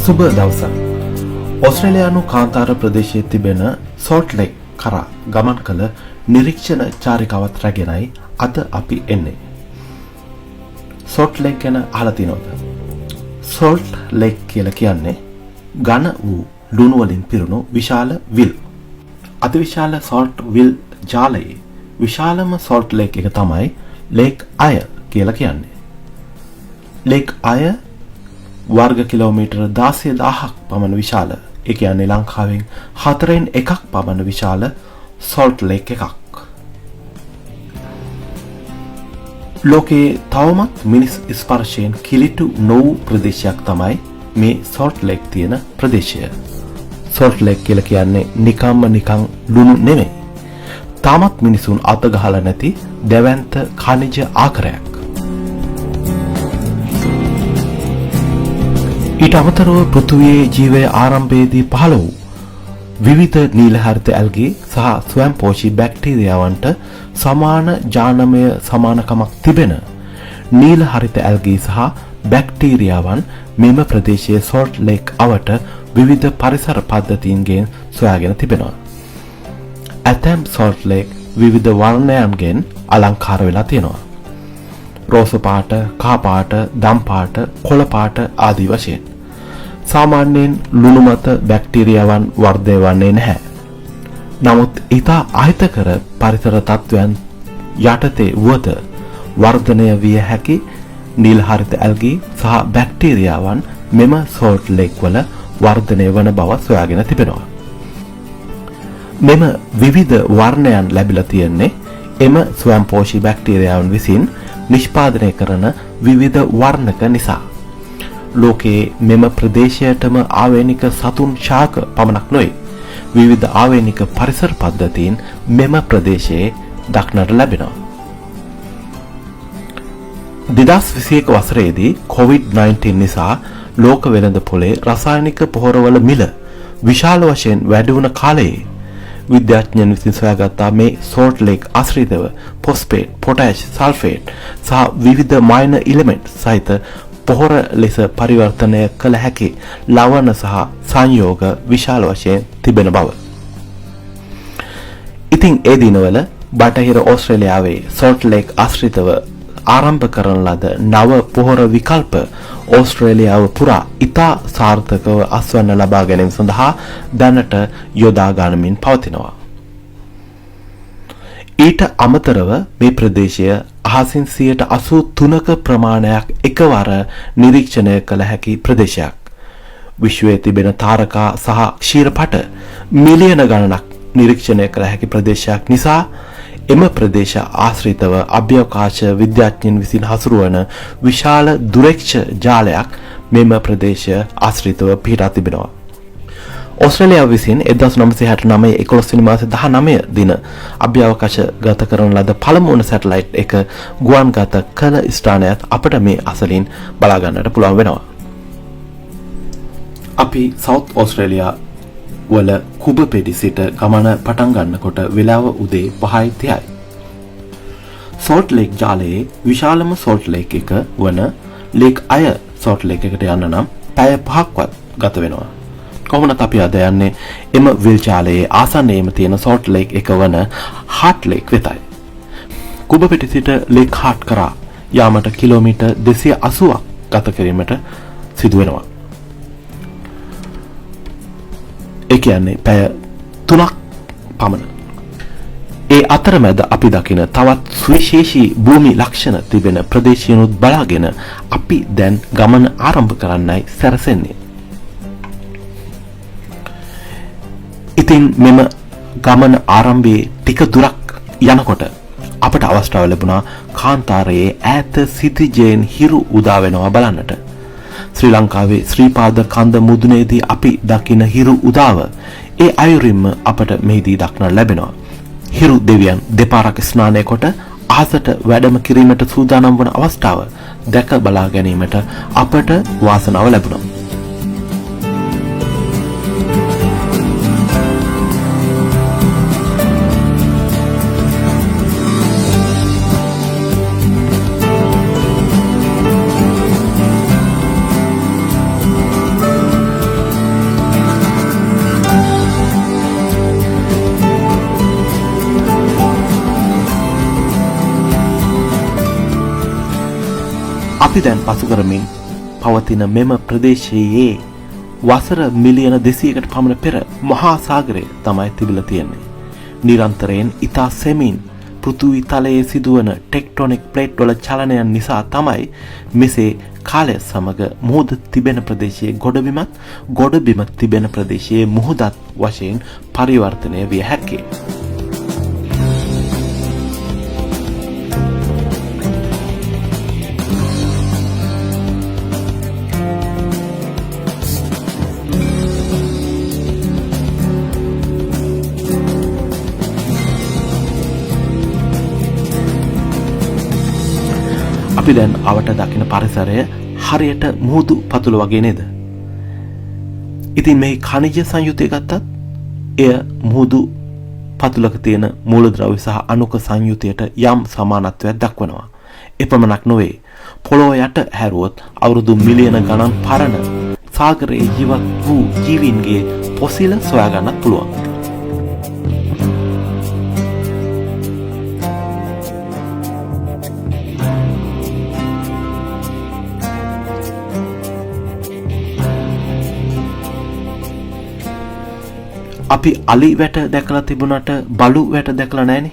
සුබ දවසක්. ඕස්ට්‍රේලියානු කාන්තාර ප්‍රදේශයේ තිබෙන සෝල්ට් ලේක් කරා ගමන් කළ නිරීක්ෂණ චාරිකාවත් රැගෙනයි අද අපි එන්නේ. සෝල්ට් ලේක් ගැන අහලා තියෙනවද? සෝල්ට් ලේක් කියලා කියන්නේ ඝන වූ ලුණු වලින් පිරුණු විශාල විල්. අතිවිශාල සෝල්ට් විල් ජාලයේ විශාලම සෝල්ට් ලේක් එක තමයි ලේක් අය කියලා කියන්නේ. ලේක් අය වර්ග කිලෝමීටර 16000ක් පමණ විශාල. ඒ කියන්නේ ලංකාවෙන් 4න් 1ක් පමණ විශාල සෝල්ට් ලේක් එකක්. ලෝකයේ තවමත් මිනිස් ස්පර්ශයෙන් කිලිටු නොවූ ප්‍රදේශයක් තමයි මේ සෝල්ට් ලේක් තියෙන ප්‍රදේශය. සෝල්ට් ලේක් කියලා කියන්නේ නිකන් ලුණු නෙමෙයි. තාමත් මිනිසුන් අත ගහලා නැති දැවැන්ත ඛනිජ ආකාරයක්. ඊට අමතරව පෘථුවියේ ජීවයේ ආරම්භයේදී පහළ වූ විවිධ නීලහරිත ඇල්ගී සහ ස්වයංපෝෂී බැක්ටීරියාවන්ට සමාන ජානමය සමානකමක් තිබෙන නීලහරිත ඇල්ගී සහ බැක්ටීරියාවන් මෙම ප්‍රදේශයේ සෝල්ට් ලේක් අවට විවිධ පරිසර පද්ධතීන්ගෙන් සොයාගෙන තිබෙනවා. ඇතැම් සෝල්ට් ලේක් විවිධ වර්ණයන්ගෙන් අලංකාර වෙලා තියෙනවා. රෝස පාට, කහ පාට, දම් පාට, කොළ පාට ආදී වශයෙන්. සාමාන්‍යයෙන් ලුණු මත බැක්ටීරියාවන් වර්ධනය වන්නේ නැහැ. නමුත් ඊට අහිතකර පරිසර තත්ත්වයන් යටතේ වුවද වර්ධනය විය හැකි නිල් හරිත ඇල්ගී සහ බැක්ටීරියාවන් මෙම සෝල්ට් ලේක් වල වර්ධනය වන බව සොයාගෙන තිබෙනවා. මෙම විවිධ වර්ණයන් ලැබිලා තියෙන්නේ එම ස්වයංපෝෂී බැක්ටීරියාවන් විසින් නිෂ්පාදනය කරන විවිධ වර්ණක නිසා. ලෝකයේ මෙම ප්‍රදේශයටම ආවේනික සතුන් ශාක පමණක් නොවේ. විවිධ ආවේනික පරිසර පද්ධතීන් මෙම ප්‍රදේශයේ දක්නට ලැබෙනවා. 2021 වසරේදී COVID-19 නිසා ලෝක වෙළඳ පොලේ රසායනික පොහොරවල මිල විශාල වශයෙන් වැඩි වුණ කාලයේ විද්‍යාඥයන් විසින් සොයාගත්තා මේ සෝල්ට් ලේක් ආශ්‍රිතව ෆොස්ෆේට්, පොටෑෂ්, සල්ෆේට් සහ විවිධ මයිනර් එලිමන්ට් සහිත පොහොර ලෙස පරිවර්තනය කළ හැකි ලවණ සහ සංයෝග විශාල වශයෙන් තිබෙන බව. ඉතින් ඒ දිනවල බටහිර ඕස්ට්‍රේලියාවේ සෝල්ට් ලේක් ආශ්‍රිතව ආරම්භ කරන ලද නව පොහොර විකල්ප ඕස්ට්‍රේලියාව පුරා ඉතා සාර්ථකව අස්වැන්න ලබා ගැනීම සඳහා දැනට යොදා ගනිමින් පවතිනවා. ඊට අමතරව මේ ප්‍රදේශය අහසින් 83%ක ප්‍රමාණයක් එකවර නිරීක්ෂණය කළ හැකි ප්‍රදේශයක්. විශ්වයේ තිබෙන තාරකා සහ ක්ෂීරපට මිලියන ගණනක් නිරීක්ෂණය කළ හැකි ප්‍රදේශයක් නිසා එම ප්‍රදේශ ආශ්‍රිතව අභ්‍යවකාශ විද්‍යාඥයන් විසින් හසුරුවන විශාල දුරක්ෂ ජාලයක් මෙම ප්‍රදේශය ආශ්‍රිතව පිහිටා තිබෙනවා. ඕස්ට්‍රේලියාව විසින් 1969 11 වෙනි මාසේ 19 දින අභ්‍යවකාශ ගත කරන ලද පළමුවන සැටලයිට් එක ගුවන්ගත කළ ස්ථානයත් අපට මේ අසලින් බලා ගන්නට පුළුවන් වෙනවා. අපි සවුත් ඕස්ට්‍රේලියා වල කුබපෙඩි සිට ගමන පටන් ගන්නකොට වෙලාව උදේ 5:30යි. සෝල්ට් ලේක් ජාලයේ විශාලම සෝල්ට් ලේක් එක වන ලේක් අය සෝල්ට් ලේක් එකට යන්න නම් පැය 5ක්වත් ගත වෙනවා. කොහොමද අපි අද යන්නේ එම විල් ජාලයේ ආසන්නයේම තියෙන සෝල්ට් ලේක් එක වන හාට් ලේක් වෙතයි. කුබපෙඩි සිට ලේක් හාට් කරා යාමට කිලෝමීටර් 280ක් ගත කිරීමට සිදු වෙනවා. ඒ කියන්නේ පැය 3ක් පමණ. ඒ අතරමැද අපි දකින තවත් සුවිශේෂී භූමි ලක්ෂණ තිබෙන ප්‍රදේශයනුත් බලාගෙන අපි දැන් ගමන ආරම්භ කරන්නයි සැරසෙන්නේ. ඉතින් මෙම ගමන ආරම්භයේ ටික දුරක් යනකොට අපට අවස්ථාව ලැබුණා කාන්තාරයේ ඈත සිටිජෙන් හිරු උදා වෙනවා බලන්නට. ශ්‍රී ලංකාවේ ශ්‍රීපාද කන්ද මුදුනේදී අපි දකින හිරු උදාව ඒ අයුරින්ම අපට මෙහිදී දක්නට ලැබෙනවා. හිරු දෙවියන් දෙපාරක් ස්නානය කොට අහසට වැඩම කිරීමට සූදානම් වන අවස්ථාව දැක බලා ගැනීමට අපට වාසනාව ලැබුණා. අපි දැන් පසු කරමින් පවතින මෙම ප්‍රදේශයේ වසර මිලියන 200කට පමණ පෙර මහා සාගරය තමයි තිබිලා තියෙන්නේ. නිරන්තරයෙන් ඉතා සෙමින් පෘථිවි තලයේ සිදුවන ටෙක්ටොනික් ප්ලේට් වල චලනයන් නිසා තමයි මෙසේ කාලය සමග මුහුද තිබෙන ප්‍රදේශයේ ගොඩබිම තිබෙන ප්‍රදේශයේ මුහුදත් වශයෙන් පරිවර්තනය විය හැකියි. අපි දැන් අවට දකින පරිසරය හරියට මුහුදු පතුල වගේ නේද? ඉතින් මේ ඛනිජ සංයුතිය ගත්තත් එය මුහුදු පතුලක තියෙන මූලද්‍රව්‍ය සහ අණුක සංයුතියට යම් සමානත්වයක් දක්වනවා. එපමණක් නොවේ. පොළොව යට හැරුවොත් අවුරුදු මිලියන ගණන් පරණ සාගරයේ ජීවත් වූ ජීවීන්ගේ පොසිල සොයා ගන්නත් පුළුවන්. අපි අලි වැට දැකලා තිබුණාට බලු වැට දැකලා නැහනේ.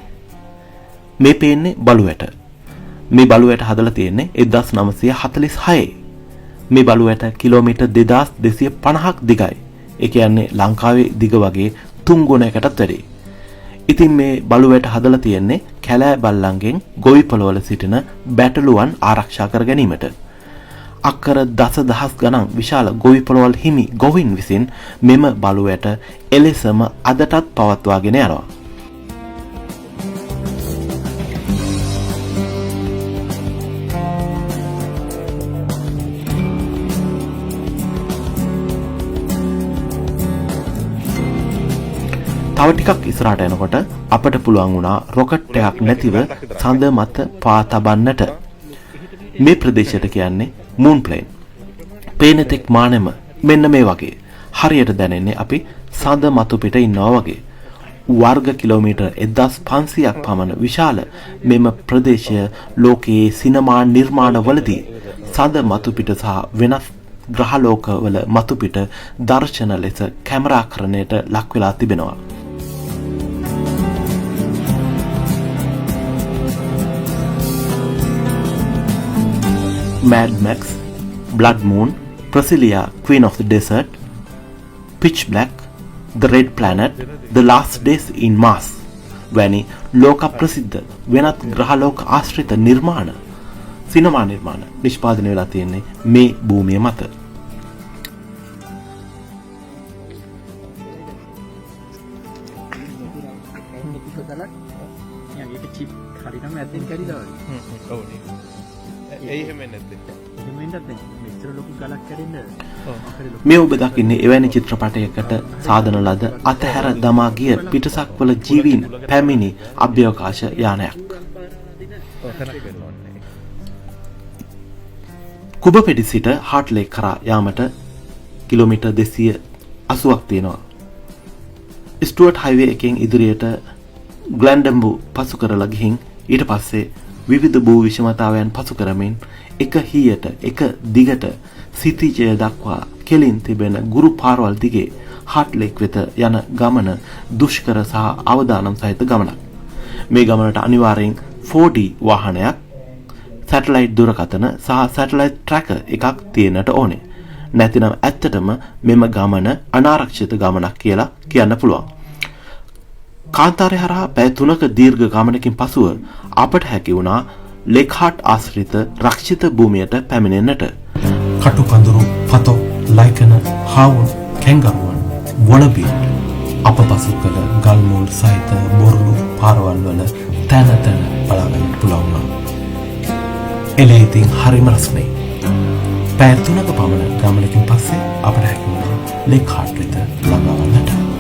මේ පේන්නේ බලු වැට. මේ බලු වැට හදලා තියෙන්නේ 1946. මේ බලු වැට කිලෝමීටර් 2250ක් දිගයි. ඒ කියන්නේ ලංකාවේ දිග වගේ 3 ගුණයකටත් වැඩි. ඉතින් මේ බලු වැට හදලා තියෙන්නේ කැලෑ බල්ලන්ගෙන් ගොවිපළවල සිටින බැටළුවන් ආරක්ෂා කර ගැනීමට. අක්කර දසදහස් ගණන් විශාල ගොවිපළවල් හිමි ගොවින් විසින් මෙම බලුවැට එලෙසම අදටත් පවත්වාගෙන යනවා. තව ටිකක් ඉස්සරහට යනකොට අපට පුළුවන් වුණා රොකට් එකක් නැතිව සඳ මත පා තබන්නට. මේ ප්‍රදේශයට කියන්නේ මූන් ප්ලේන්. පේනතෙක් මානෙම මෙන්න මේ වගේ. හරියට දැනෙන්නේ අපි සඳ මතු පිට ඉන්නවා වගේ. වර්ග කිලෝමීටර් 1500ක් පමණ විශාල මෙම ප්‍රදේශය ලෝකයේ සිනමා නිර්මාණවලදී සඳ මතු පිට සහ වෙනස් ග්‍රහලෝකවල මතු පිට දර්ශන ලෙස කැමරාකරණයට ලක් වෙලා තිබෙනවා. Mad Max, Blood Moon, Priscilla, Queen of the Desert, Pitch Black, The Red Planet, The Last Days in Mars වැනි ලෝක ප්‍රසිද්ධ වෙනත් ග්‍රහලෝක ආශ්‍රිත නිර්මාණ සිනමා නිර්මාණ නිෂ්පාදනය වෙලා තියෙන්නේ මේ භූමිය මත. මේ ඔබ දකින්නේ එවැනි චිත්‍රපටයකට සාදන ලද අතහැර දමා ගිය පිටසක්වල ජීවීන් පැමිණි අභ්‍යවකාශ යානයක්. කුබපෙඩි සිට හාට්ලේක් කරා යාමට කිලෝමීටර් 280ක් තියෙනවා. ස්ටුවර්ට් හයිවේ එකෙන් ඉදිරියට ග්ලැන්ඩම්බු පසු කරලා ගිහින් ඊට පස්සේ විවිධ භූ විෂමතාවයන් පසු කරමින් එක හීයට එක දිගට සිතිජය දක්වා කෙලින් තිබෙන ගුරු පාරවල් දිගේ හාට්ලේක් වෙත යන ගමන දුෂ්කර සහ අවදානම් සහිත ගමනක්. මේ ගමනට අනිවාර්යෙන් 4D වාහනයක්, සැටලයිට් දුරකථන සහ සැටලයිට් ට්‍රැකර් එකක් තියෙන්නට ඕනේ. නැතිනම් ඇත්තටම මෙම ගමන අනාරක්ෂිත ගමනක් කියලා කියන්න පුළුවන්. කාන්තාරය හරහා පැය 3ක දීර්ඝ ගමනකින් පසුව අපට හැකි වුණා ලේක්හාට් ආශ්‍රිත රක්ෂිත භූමියට පැමිණෙන්නට. කටු පඳුරු, පතෝ, ලයිකන, හාවුන්, කැංගරුවන්, වොලබී අප පසු කළ ගල් මුල් සහිත බොරළු පාරවල් වල තැන තැන බලාගන්න පුළුවන් වුණා. එලේ ඉතින් හරිම රස්නේ. පැය 3ක පමණ ගමනකින් පස්සේ අපට හැකි වුණා ලේක්හාට් වෙත ළඟා වන්නට.